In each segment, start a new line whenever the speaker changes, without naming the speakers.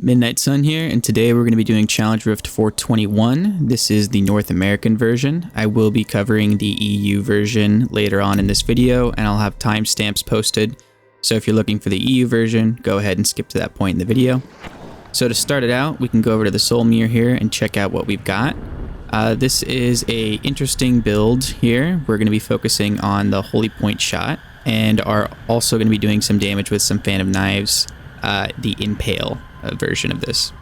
Midnight Sun here, and today we're going to be doing Challenge Rift 421. This is the North American version. I will be covering the EU version later on in this video, and I'll have timestamps posted. So if you're looking for the EU version, go ahead and skip to that point in the video. So to start it out, we can go over to the Soul Mirror here and check out what we've got. This is a interesting build here. We're going to be focusing on the Holy Point shot, and are also going to be doing some damage with some Fan of Knives, the Impale version of this.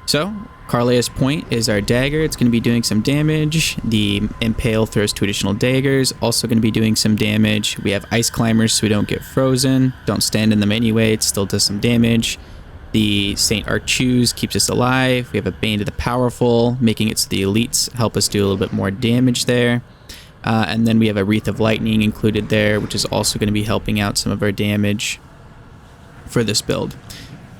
So Carlea's Point is our dagger. It's going to be doing some damage. The Impale throws 2 additional daggers, also going to be doing some damage. We have Ice Climbers so we don't get frozen. Don't stand in them anyway, it still does some damage. The Saint Archuse keeps us alive. We have a Bane to the Powerful, making it so the elites help us do a little bit more damage there. And then we have a Wreath of Lightning included there, which is also going to be helping out some of our damage for this build.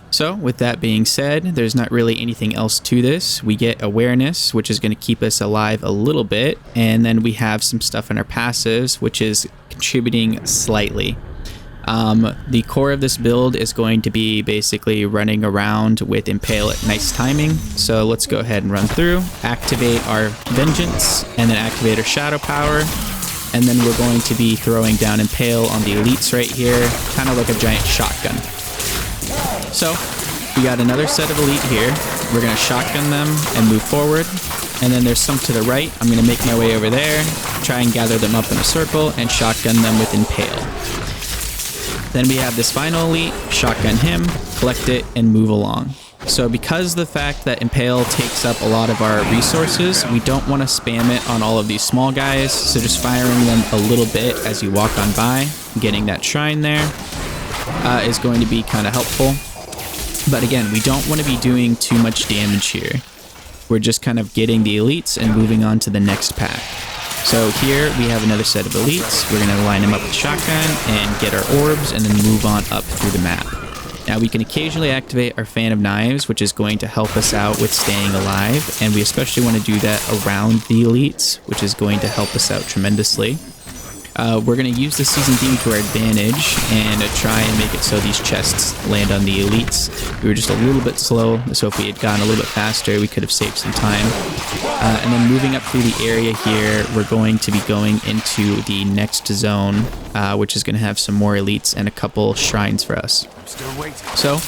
So with that being said, there's not really anything else to this. We get awareness, which is going to keep us alive a little bit, and then we have some stuff in our passives, which is contributing slightly. The core of this build is going to be basically running around with Impale at nice timing. So let's go ahead and run through, activate our Vengeance, and then activate our Shadow Power. And then we're going to be throwing down Impale on the elites right here, kind of like a giant shotgun. So we got another set of elite here. We're going to shotgun them and move forward. And then there's some to the right. I'm going to make my way over there, try and gather them up in a circle, and shotgun them with Impale. Then we have this final elite, shotgun him, collect it, and move along. So because the fact that Impale takes up a lot of our resources, we don't want to spam it on all of these small guys, so just firing them a little bit as you walk on by, getting that shrine there, is going to be kind of helpful. But again, we don't want to be doing too much damage here. We're just kind of getting the elites and moving on to the next pack. So here we have another set of elites. We're going to line them up with shotgun and get our orbs and then move on up through the map. Now we can occasionally activate our Fan of Knives, which is going to help us out with staying alive, and we especially want to do that around the elites, which is going to help us out tremendously. We're going to use the Season Theme to our advantage and try and make it so these chests land on the elites. We were just a little bit slow, so if we had gone a little bit faster, we could have saved some time. And then moving up through the area here, we're going to be going into the next zone, which is going to have some more elites and a couple shrines for us. So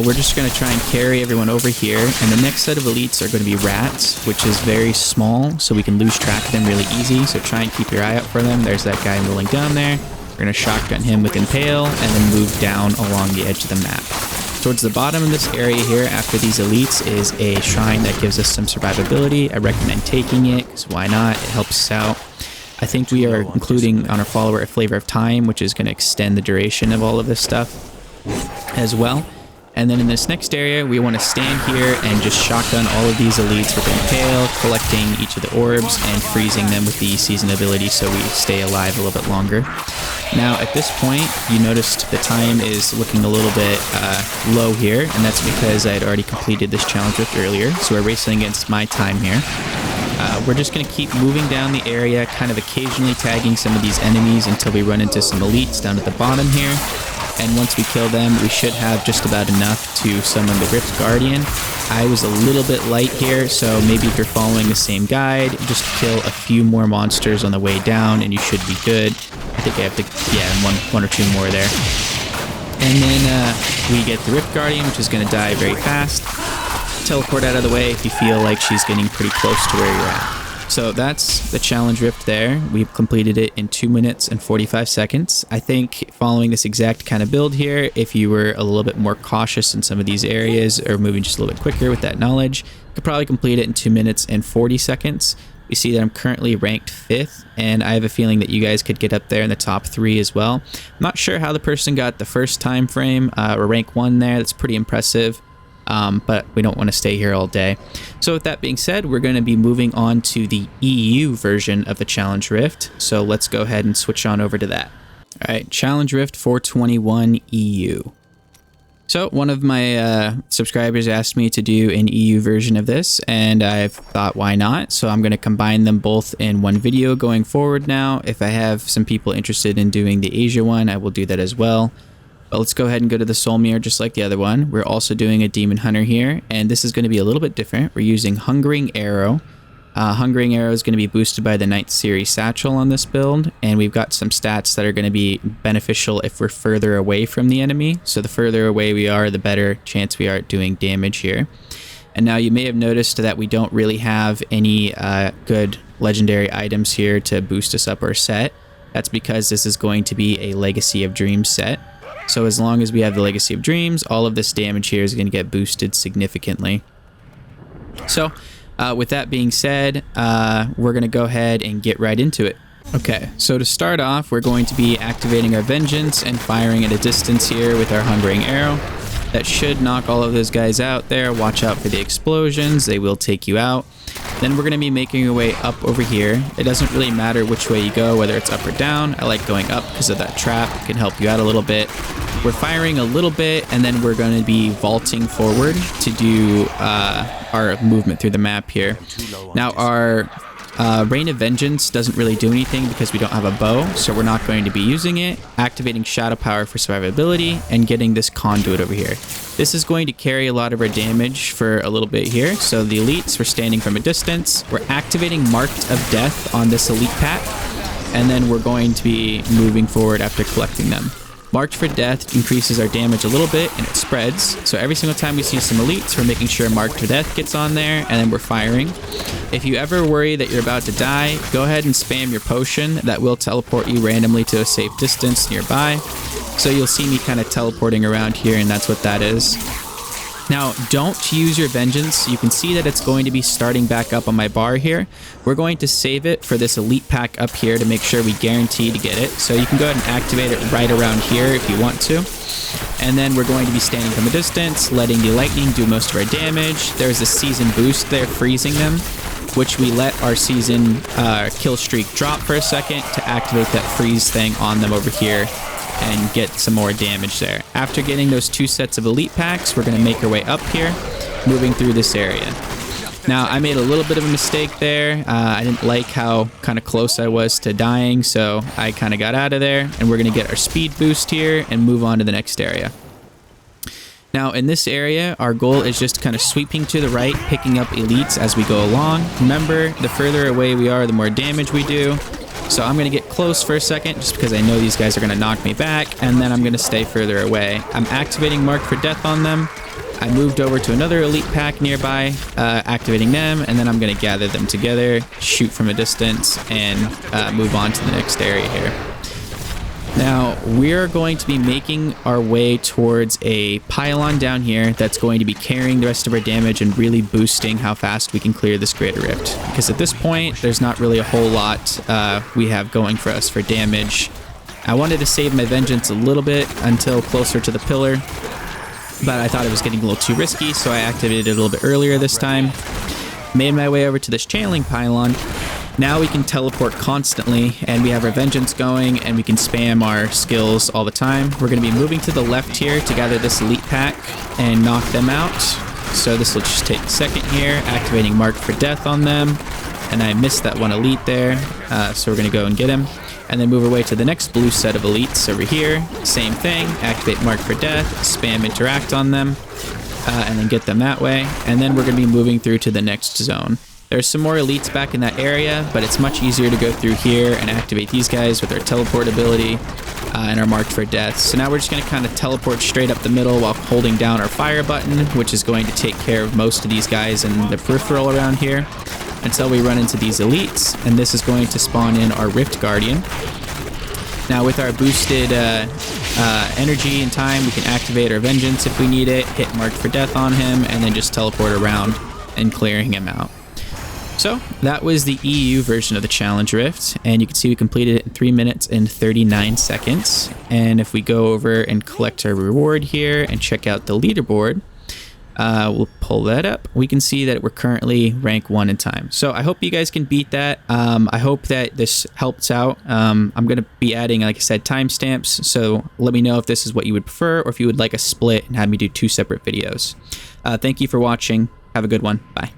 we're just going to try and carry everyone over here, and the next set of elites are going to be rats, which is very small, so we can lose track of them really easy, so try and keep your eye out for them. There's that guy rolling down there. We're going to shotgun him with Impale, and then move down along the edge of the map. Towards the bottom of this area here, after these elites, is a shrine that gives us some survivability. I recommend taking it, because why not? It helps us out. I think we are including on our follower a Flavor of Time, which is going to extend the duration of all of this stuff as well. And then in this next area, we want to stand here and just shotgun all of these elites with Impale, collecting each of the orbs and freezing them with the season ability so we stay alive a little bit longer. Now at this point, you noticed the time is looking a little bit low here, and that's because I had already completed this challenge rift earlier, so we're racing against my time here. We're just going to keep moving down the area, kind of occasionally tagging some of these enemies until we run into some elites down at the bottom here. And once we kill them, we should have just about enough to summon the Rift Guardian. I was a little bit light here, so maybe if you're following the same guide, just kill a few more monsters on the way down and you should be good. I think I have to, yeah, one or two more there. And then we get the Rift Guardian, which is going to die very fast. Teleport out of the way if you feel like she's getting pretty close to where you're at. So that's the challenge rift there. We've completed it in 2 minutes and 45 seconds. I think following this exact kind of build here, if you were a little bit more cautious in some of these areas or moving just a little bit quicker with that knowledge, you could probably complete it in 2 minutes and 40 seconds. You see that I'm currently ranked 5th, and I have a feeling that you guys could get up there in the top 3 as well. I'm not sure how the person got the first time frame or rank 1 there. That's pretty impressive. But we don't want to stay here all day. So with that being said, we're going to be moving on to the EU version of the Challenge Rift. So let's go ahead and switch on over to that. All right, Challenge Rift 421 EU. So one of my subscribers asked me to do an EU version of this, and I've thought, why not? So I'm going to combine them both in one video going forward now. If I have some people interested in doing the Asia one, I will do that as well. But let's go ahead and go to the Soul Mirror just like the other one. We're also doing a Demon Hunter here, and this is going to be a little bit different. We're using Hungering Arrow. Hungering Arrow is going to be boosted by the Ninth Series Satchel on this build, and we've got some stats that are going to be beneficial if we're further away from the enemy. So the further away we are, the better chance we are at doing damage here. And now you may have noticed that we don't really have any good legendary items here to boost us up our set. That's because this is going to be a Legacy of Dreams set. So as long as we have the Legacy of Dreams, all of this damage here is going to get boosted significantly. So with that being said, we're going to go ahead and get right into it. Okay, so to start off, we're going to be activating our Vengeance and firing at a distance here with our Hungering Arrow. That should knock all of those guys out there. Watch out for the explosions, they will take you out. Then we're going to be making our way up over here. It doesn't really matter which way you go, whether it's up or down. I like going up because of that trap. It can help you out a little bit. We're firing a little bit, and then we're going to be vaulting forward to do our movement through the map here. Now, our Rain of Vengeance doesn't really do anything because we don't have a bow, so we're not going to be using it. Activating Shadow Power for survivability, and getting this Conduit over here. This is going to carry a lot of our damage for a little bit here. So the elites, we're standing from a distance. We're activating Marked of Death on this elite pack, and then we're going to be moving forward after collecting them. Marked for Death increases our damage a little bit, and it spreads. So every single time we see some elites, we're making sure Marked for Death gets on there, and then we're firing. If you ever worry that you're about to die, go ahead and spam your potion. That will teleport you randomly to a safe distance nearby. So you'll see me kind of teleporting around here, and that's what that is. Now, don't use your Vengeance. You can see that it's going to be starting back up on my bar here. We're going to save it for this elite pack up here to make sure we guarantee to get it. So you can go ahead and activate it right around here if you want to. And then we're going to be standing from a distance, letting the lightning do most of our damage. There's a season boost there, freezing them, which we let our season kill streak drop for a second to activate that freeze thing on them over here and get some more damage there. After getting those 2 sets of elite packs, we're going to make our way up here, moving through this area. Now, I made a little bit of a mistake there. I didn't like how kind of close I was to dying, so I kind of got out of there, and we're going to get our speed boost here and move on to the next area. Now, in this area, our goal is just kind of sweeping to the right, picking up elites as we go along. Remember, the further away we are, the more damage we do. So I'm going to get close for a second just because I know these guys are going to knock me back, and then I'm going to stay further away. I'm activating Marked for Death on them. I moved over to another elite pack nearby, activating them, and then I'm going to gather them together, shoot from a distance, and move on to the next area here. Now, we're going to be making our way towards a pylon down here that's going to be carrying the rest of our damage and really boosting how fast we can clear this Greater Rift. Because at this point, there's not really a whole lot we have going for us for damage. I wanted to save my Vengeance a little bit until closer to the pillar, but I thought it was getting a little too risky, so I activated it a little bit earlier this time. Made my way over to this channeling pylon. Now we can teleport constantly, and we have our Vengeance going, and we can spam our skills all the time. We're going to be moving to the left here to gather this elite pack and knock them out. So this will just take a second here, activating Marked for Death on them. And I missed that one elite there, so we're going to go and get him. And then move our way to the next blue set of elites over here. Same thing, activate Marked for Death, spam Interact on them, and then get them that way. And then we're going to be moving through to the next zone. There's some more elites back in that area, but it's much easier to go through here and activate these guys with our teleport ability and our Marked for Death. So now we're just going to kind of teleport straight up the middle while holding down our fire button, which is going to take care of most of these guys in the peripheral around here until we run into these elites, and this is going to spawn in our Rift Guardian. Now with our boosted energy and time, we can activate our Vengeance if we need it, hit Marked for Death on him, and then just teleport around and clearing him out. So that was the EU version of the Challenge Rift, and you can see we completed it in 3 minutes and 39 seconds. And if we go over and collect our reward here and check out the leaderboard, we'll pull that up. We can see that we're currently rank 1 in time. So I hope you guys can beat that. I hope that this helps out. I'm going to be adding, like I said, timestamps. So let me know if this is what you would prefer, or if you would like a split and have me do 2 separate videos. Thank you for watching. Have a good one. Bye.